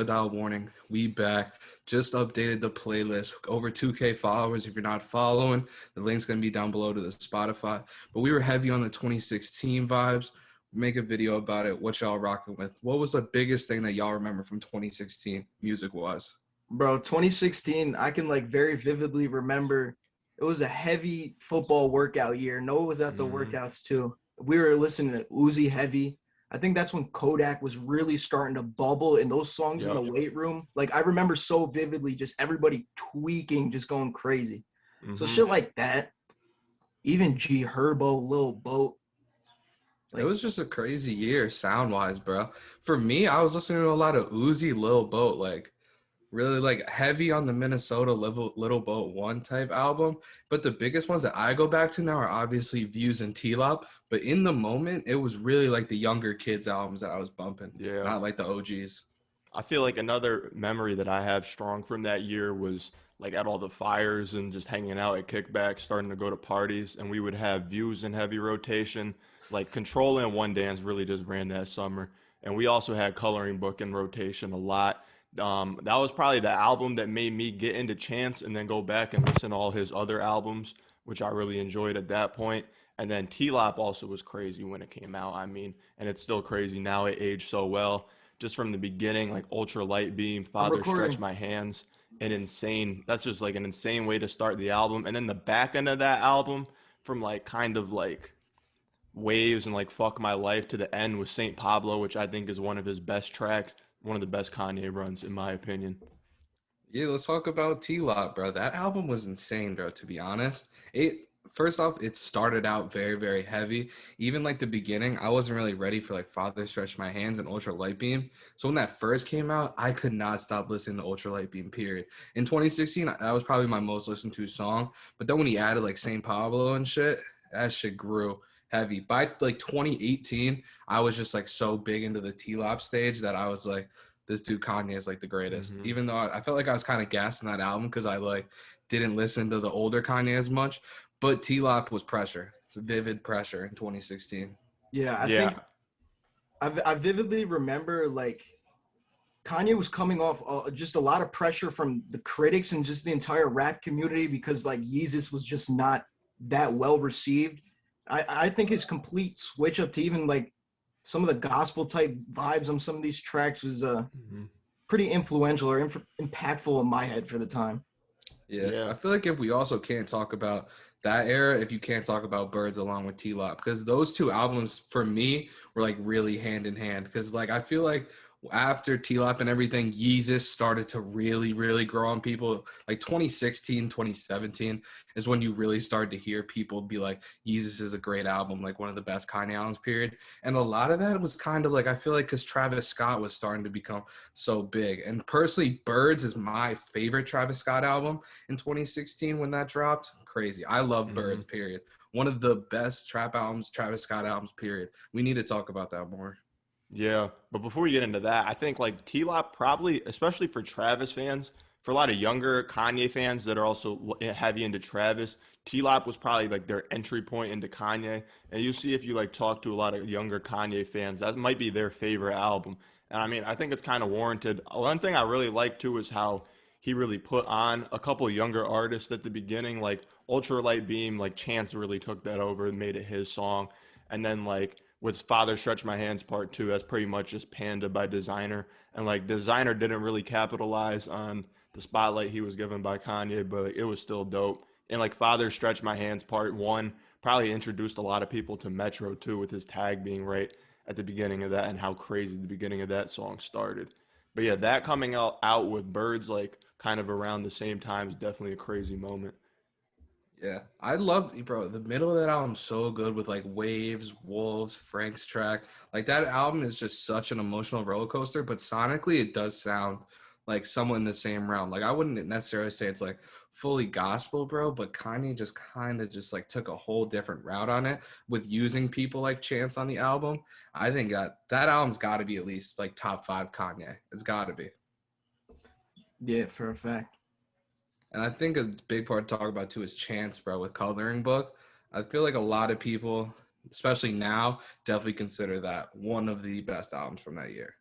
Without warning, we back. Just updated the playlist. Over 2K followers. If you're not following, the link's gonna be down below to the Spotify. But we were heavy on the 2016 vibes. Make a video about it. What y'all rocking with? What was the biggest thing that y'all remember from 2016 music wise? Bro, 2016, I can like very vividly remember it was a heavy football workout year. Noah was at the workouts too. We were listening to Uzi heavy. I think that's when Kodak was really starting to bubble in those songs in the weight room. Like I remember so vividly just everybody tweaking, just going crazy. So shit like that. Even G Herbo, Lil Boat. It was just a crazy year sound wise, bro. For me, I was listening to a lot of Uzi, Lil Boat, like really like heavy on the Minnesota Little Boat One type album. But the biggest ones that I go back to now are obviously Views and TLOP. But in the moment, it was really like the younger kids albums that I was bumping, not like the OGs. I feel like another memory that I have strong from that year was like at all the fires and just hanging out at kickbacks, starting to go to parties, and we would have Views in heavy rotation. Like Control and One Dance really just ran that summer, and we also had Coloring Book in rotation a lot. That was probably the album that made me get into Chance and then go back and listen to all his other albums, which I really enjoyed at that point. And then T-Lop also was crazy when it came out. I mean, and it's still crazy now. It aged so well. Just from the beginning, like Ultra Light Beam, Father Stretch My Hands, and Insane. That's just like an insane way to start the album. And then the back end of that album, from like kind of like Waves and like Fuck My Life to the end, with Saint Pablo, which I think is one of his best tracks, one of the best Kanye runs, in my opinion. Yeah, let's talk about T-Lot, bro. That album was insane, bro, to be honest. It first off, it started out very, very heavy. Even like the beginning, I wasn't really ready for like Father Stretch My Hands and Ultra Light Beam. So when that first came out, I could not stop listening to Ultra Light Beam, period. In 2016, that was probably my most listened to song. But then when he added like St. Pablo and shit, that shit grew heavy. By like 2018, I was just like so big into the T-Lop stage that I was like, this dude Kanye is like the greatest. Even though I felt like I was kind of gassed in that album because I like didn't listen to the older Kanye as much. But T-Lop was pressure, vivid pressure in 2016. Yeah, I think I vividly remember like Kanye was coming off just a lot of pressure from the critics and just the entire rap community because like Yeezus was just not that well received. I think his complete switch up to even like some of the gospel type vibes on some of these tracks was pretty influential or impactful in my head for the time. Yeah, I feel like if we also can't talk about that era, if you can't talk about Birds along with T-Lop, because those two albums for me were like really hand in hand. Because like I feel like after T-Lop and everything, Yeezus started to really, really grow on people. Like 2016, 2017 is when you really started to hear people be like, Yeezus is a great album, like one of the best Kanye albums, period. And a lot of that was kind of like, I feel like because Travis Scott was starting to become so big. And personally, Birds is my favorite Travis Scott album in 2016 when that dropped. Crazy. I love Birds, period. One of the best trap albums, Travis Scott albums, period. We need to talk about that more. Yeah, but before we get into that, I think like T-Lop probably, especially for Travis fans, for a lot of younger Kanye fans that are also heavy into Travis, T-Lop was probably like their entry point into Kanye. And you see if you like talk to a lot of younger Kanye fans, that might be their favorite album. And I mean, I think it's kind of warranted. One thing I really like too is how he really put on a couple younger artists at the beginning, like Ultra Light Beam, like Chance really took that over and made it his song. And then like with Father Stretch My Hands Part 2, that's pretty much just Panda by Designer. And like Designer didn't really capitalize on the spotlight he was given by Kanye, but it was still dope. And like Father Stretch My Hands Part 1 probably introduced a lot of people to Metro too, with his tag being right at the beginning of that and how crazy the beginning of that song started. But yeah, that coming out with Birds like kind of around the same time is definitely a crazy moment. Yeah, I love, bro, the middle of that album's so good with like Waves, Wolves, Frank's track. Like that album is just such an emotional roller coaster, but sonically it does sound like somewhat in the same realm. Like I wouldn't necessarily say it's like fully gospel, bro, but Kanye just kind of just like took a whole different route on it with using people like Chance on the album. I think that album's got to be at least like top 5 Kanye. It's got to be. Yeah, for a fact. And I think a big part to talk about too is Chance, bro, with Coloring Book. I feel like a lot of people, especially now, definitely consider that one of the best albums from that year.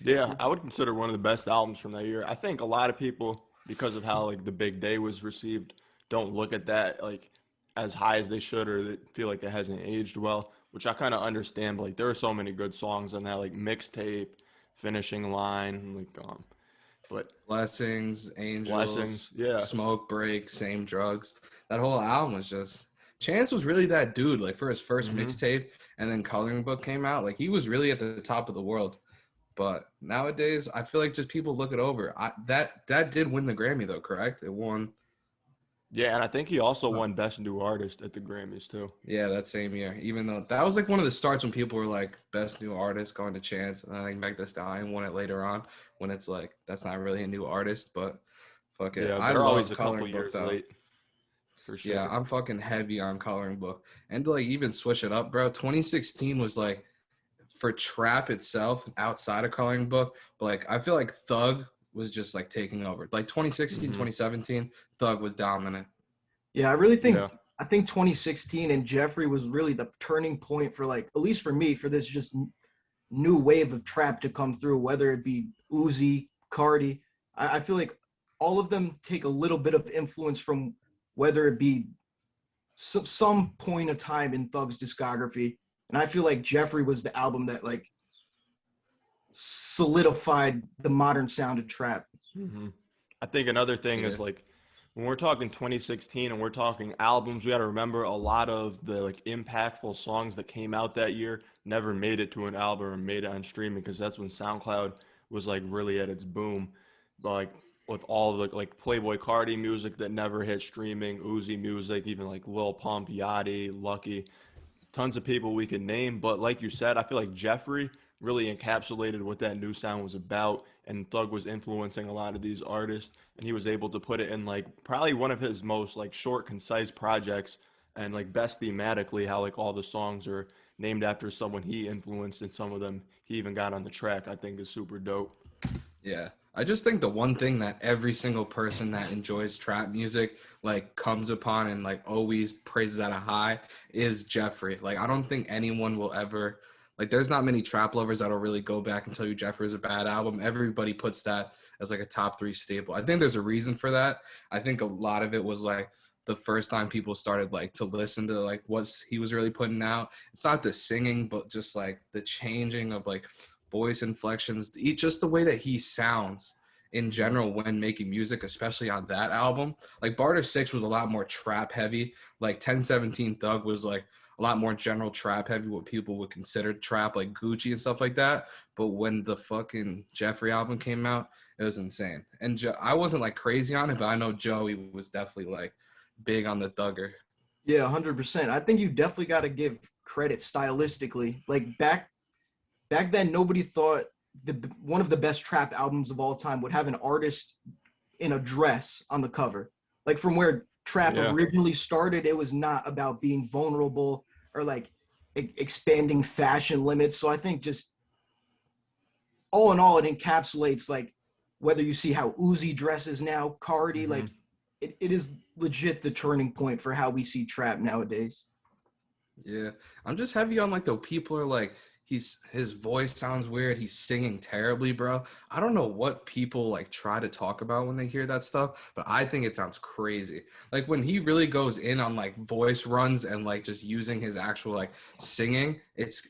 Yeah, I would consider one of the best albums from that year. I think a lot of people, because of how like the big day was received, don't look at that like as high as they should, or they feel like it hasn't aged well, which I kind of understand. But like there are so many good songs on that, like mixtape, finishing line, but Blessings, Angels, blessings, yeah. Smoke Break, Same Drugs. That whole album was just Chance was really that dude. Like for his first Hmm. mixtape and then Coloring Book came out, like he was really at the top of the world. But nowadays, I feel like just people look it over. That did win the Grammy though, correct? It won. Yeah, and I think he also won Best New Artist at the Grammys too. Yeah, that same year. Even though that was like one of the starts when people were like best new artist going to Chance, and I think Meg Thee Stallion won it later on when it's like that's not really a new artist, but fuck it. Yeah, I they're always love a couple Coloring Book years though. late for Yeah, sure. I'm fucking heavy on Coloring Book. And to like even switch it up, bro. 2016 was like for trap itself outside of Coloring Book, but like I feel like Thug was just like taking over. Like 2016, Hmm. 2017, Thug was dominant. Yeah, I really Yeah. think 2016 and Jeffrey was really the turning point for like at least for me for this just new wave of trap to come through, whether it be Uzi, Cardi. I feel like all of them take a little bit of influence from whether it be some point of time in Thug's discography. And I feel like Jeffrey was the album that like solidified the modern sound of trap. Hmm. I think another thing Yeah. is like when we're talking 2016 and we're talking albums, we got to remember a lot of the like impactful songs that came out that year never made it to an album or made it on streaming because that's when SoundCloud was like really at its boom. But like with all the like Playboy Cardi music that never hit streaming, Uzi music, even like Lil Pump, Yachty, Lucky, tons of people we could name. But like you said, I feel like Jeffrey really encapsulated what that new sound was about, and Thug was influencing a lot of these artists, and he was able to put it in like probably one of his most like short, concise projects, and like best thematically how like all the songs are named after someone he influenced, and some of them he even got on the track. I think is super dope. Yeah. I just think the one thing that every single person that enjoys trap music like comes upon and like always praises at a high is Jeffrey. Like I don't think anyone will ever like there's not many trap lovers that'll really go back and tell you Jeffrey is a bad album. Everybody puts that as like a top 3 staple. I think there's a reason for that. I think a lot of it was like the first time people started like to listen to like what he was really putting out. It's not the singing, but just like the changing of like voice inflections, just the way that he sounds in Hmm. general when making music, especially on that album. Like Barter 6 was a lot more trap heavy. Like 1017 Thug was like a lot more general trap heavy, what people would consider trap, like Gucci and stuff like that. But when the fucking Jeffrey album came out, it was insane. And I wasn't like crazy on it, but I know Joey was definitely like big on the Thugger. Yeah, 100%. I think you definitely got to give credit stylistically. Like back then nobody thought the one of the best trap albums of all time would have an artist in a dress on the cover. Like from where trap Yeah. originally started, it was not about being vulnerable or like expanding fashion limits. So I think just all in all, it encapsulates like whether you see how Uzi dresses now, Cardi, Hmm. like it is legit the turning point for how we see trap nowadays. Yeah, I'm just heavy on like the people are like his voice sounds weird. He's singing terribly, bro. I don't know what people like try to talk about when they hear that stuff, but I think it sounds crazy. Like when he really goes in on like voice runs and like just using his actual like singing,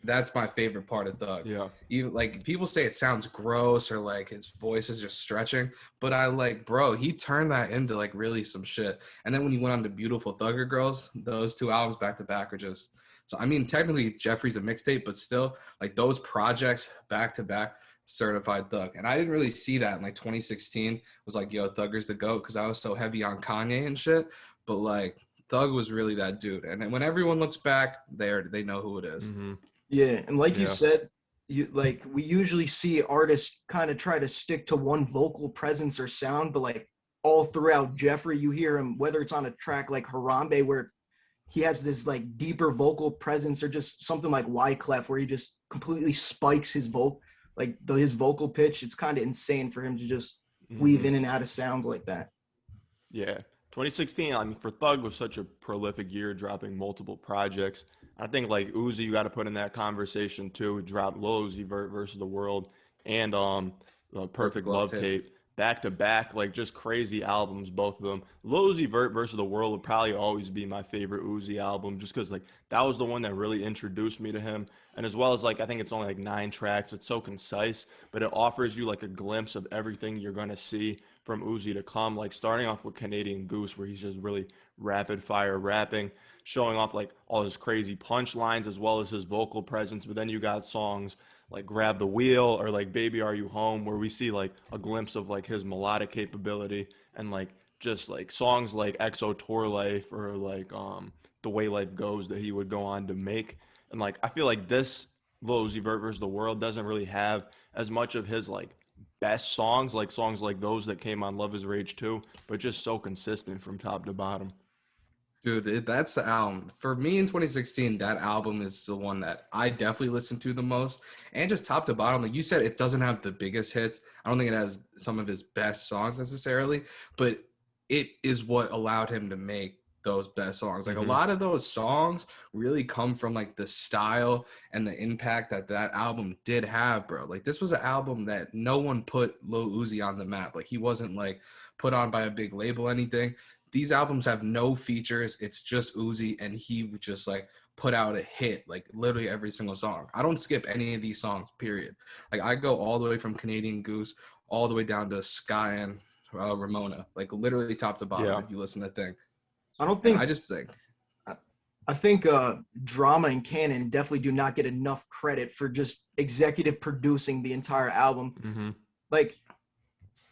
that's my favorite part of Thug. Yeah. Even like people say it sounds gross or like his voice is just stretching, but I like, bro, he turned that into like really some shit. And then when he went on to Beautiful Thugger Girls, those 2 albums back to back are just so I mean technically Jeffrey's a mixtape, but still like those projects back to back certified Thug. And I didn't really see that in like 2016 was like, yo, Thugger's the GOAT because I was so heavy on Kanye and shit. But like Thug was really that dude. And then when everyone looks back, they know who it is. Hmm. Yeah, and like you Yeah. said, you like we usually see artists kind of try to stick to one vocal presence or sound, but like all throughout Jeffrey, you hear him whether it's on a track like Harambe where he has this like deeper vocal presence, or just something like Wyclef where he just completely spikes his his vocal pitch. It's kind of insane for him to just weave Hmm. in and out of sounds like that. Yeah. 2016, I mean, for Thug was such a prolific year, dropping multiple projects. I think like Uzi, you got to put in that conversation too. Drop Lil Uzi Vert versus the World. and Perfect Perfect Love Love Tape. Tape back to back, like just crazy albums, both of them. Lil Uzi Vert versus the World would probably always be my favorite Uzi album, just because like that was the one that really introduced me to him, and as well as like I think it's only like 9 tracks. It's so concise, but it offers you like a glimpse of everything you're gonna see from Uzi to come. Like starting off with Canadian Goose, where he's just really rapid fire rapping, showing off like all his crazy punchlines as well as his vocal presence. But then you got songs like Grab the Wheel or like Baby Are You Home, where we see like a glimpse of like his melodic capability, and like just like songs like EXO Tour Life or like The Way Life Goes that he would go on to make. And like I feel like this Lil Uzi Vert versus the World doesn't really have as much of his like best songs like those that came on Love Is Rage 2, but just so consistent from top to bottom. Dude, that's the album. For me in 2016, that album is the one that I definitely listened to the most. And just top to bottom, like you said, it doesn't have the biggest hits. I don't think it has some of his best songs necessarily, but it is what allowed him to make those best songs. Like a Mm-hmm. lot of those songs really come from like the style and the impact that that album did have, bro. Like this was an album that no one put Lil Uzi on the map. Like he wasn't like put on by a big label, anything. These albums have no features. It's just Uzi, and he would just like put out a hit, like literally every single song. I don't skip any of these songs, period. Like I go all the way from Canadian Goose all the way down to Sky and Ramona, like literally top to bottom Yeah. if you listen to Thing. I don't And I think just think, I think Drama and Canon definitely do not get enough credit for just executive producing the entire album. Mm-hmm. Like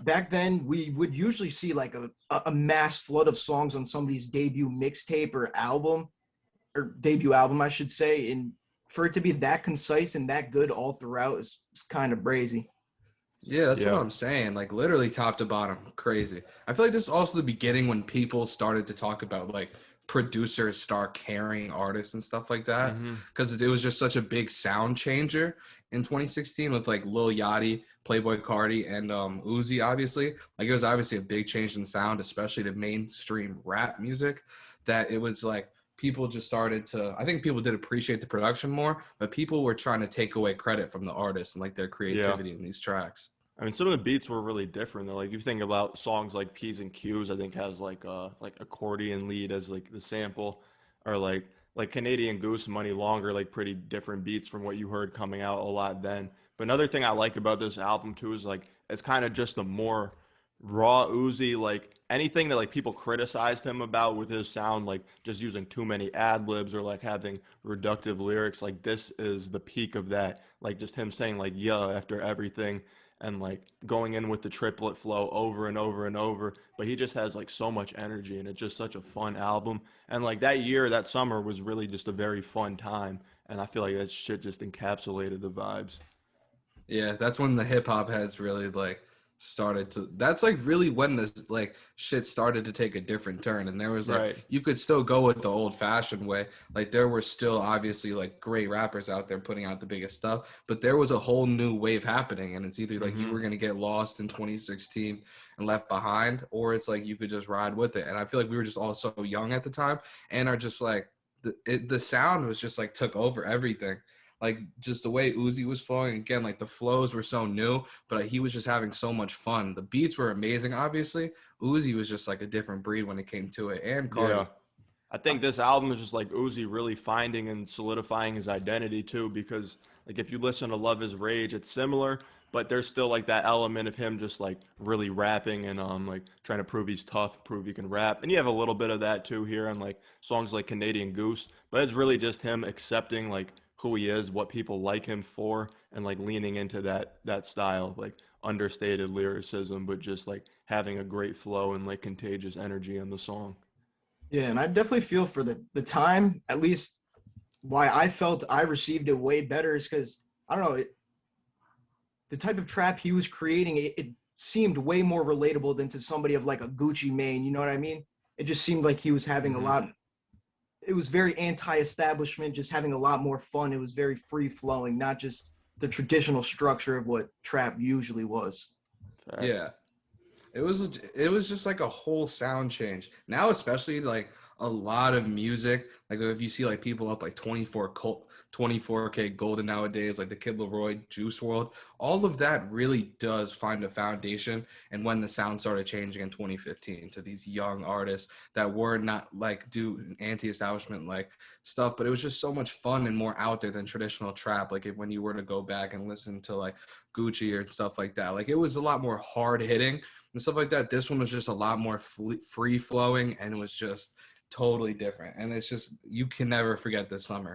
back then, we would usually see like a mass flood of songs on somebody's debut mixtape or debut album, I should say. And for it to be that concise and that good all throughout is kind of brazy. yeah, that's what Yeah. I'm saying. Like literally top to bottom, crazy. I feel like this is also the beginning when people started to talk about like producers start carrying artists and stuff like that. Mm-hmm. Because it was just such a big sound changer in 2016 with like Lil Yachty, Playboy Cardi, and Uzi. Obviously, like it was obviously a big change in sound, especially to mainstream rap music. That it was like people just started to. I think people did appreciate the production more, but people were trying to take away credit from the artists and like their Yeah. creativity in these tracks. I mean, some of the beats were really different though. Like you think about songs like P's and Q's, I think has like accordion lead as like the sample, or like Canadian Goose, Money Longer, like pretty different beats from what you heard coming out a lot then. But another thing I like about this album too is like it's kind of just the more raw Uzi, like anything that like people criticized him about with his sound, like just using too many ad libs or like having reductive lyrics. Like this is the peak of that. Like just him saying like yeah after everything, and like going in with the triplet flow over and over and over. But he just has like so much energy, and it's just such a fun album. And like that year, that summer was really just a very fun time. And I feel like that shit just encapsulated the vibes. Yeah, that's when the hip hop heads really like started to. That's like really when this like shit started to take a different turn, and there was like Right. you could still go with the old fashioned way. Like there were still obviously like great rappers out there putting out the biggest stuff, but there was a whole new wave happening, and it's either like you Mm-hmm. were gonna get lost in 2016 and left behind, or it's like you could just ride with it. And I feel like we were just all so young at the time, and are just like the sound was just like took over everything, like just the way Uzi was flowing. Again, like the flows were so new, but he was just having so much fun. The beats were amazing, obviously. Uzi was just like a different breed when it came to it, and Yeah. Cardi. I think this album is just like Uzi really finding and solidifying his identity too, because like if you listen to Love Is Rage, it's similar, but there's still like that element of him just like really rapping and like trying to prove he's tough, prove he can rap. And you have a little bit of that too here on like songs like Canadian Goose, but it's really just him accepting like who he is, what people like him for, and like leaning into that style, like understated lyricism, but just like having a great flow and like contagious energy on the song. Yeah, and I definitely feel for the time, at least why I felt I received it way better is because I don't know, the type of trap he was creating, it seemed way more relatable than to somebody of like a Gucci Mane. You know what I mean? It just seemed like he was having a Mm-hmm. lot. It was very anti-establishment, just having a lot more fun. It was very free flowing, not just the traditional structure of what trap usually was. Facts. Yeah. It was just like a whole sound change. Now, especially like a lot of music. Like if you see like people up like 24K Golden nowadays, like the Kid Leroy, Juice World, all of that really does find a foundation. And when the sound started changing in 2015 to these young artists that were not like do anti-establishment like stuff, but it was just so much fun and more out there than traditional trap. Like when you were to go back and listen to like Gucci or stuff like that, like it was a lot more hard hitting and stuff like that. This one was just a lot more free flowing and it was just totally different. And it's just, you can never forget this summer.